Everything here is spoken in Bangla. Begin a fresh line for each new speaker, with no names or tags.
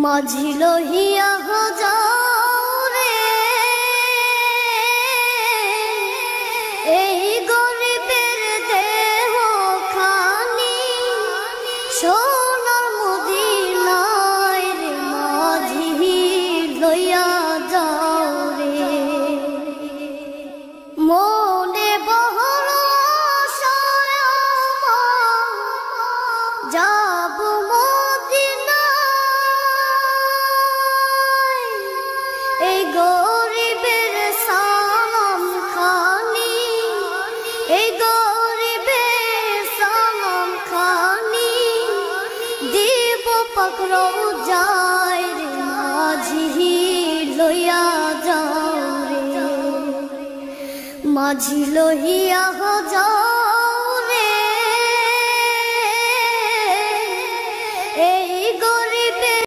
মাঝি লহিয়া যাও রে এই গরিবের দেহ খানি সোনার মদিনায় রে মাঝি লইয়া যাও রে মনে বহর আশায় যাব এই গরিবের সালাম খানি এই গরিবের সালাম খানি দিব পাকড়ো যায় রে মাঝি লইয়া যাও রে মাঝি লইয়া যাও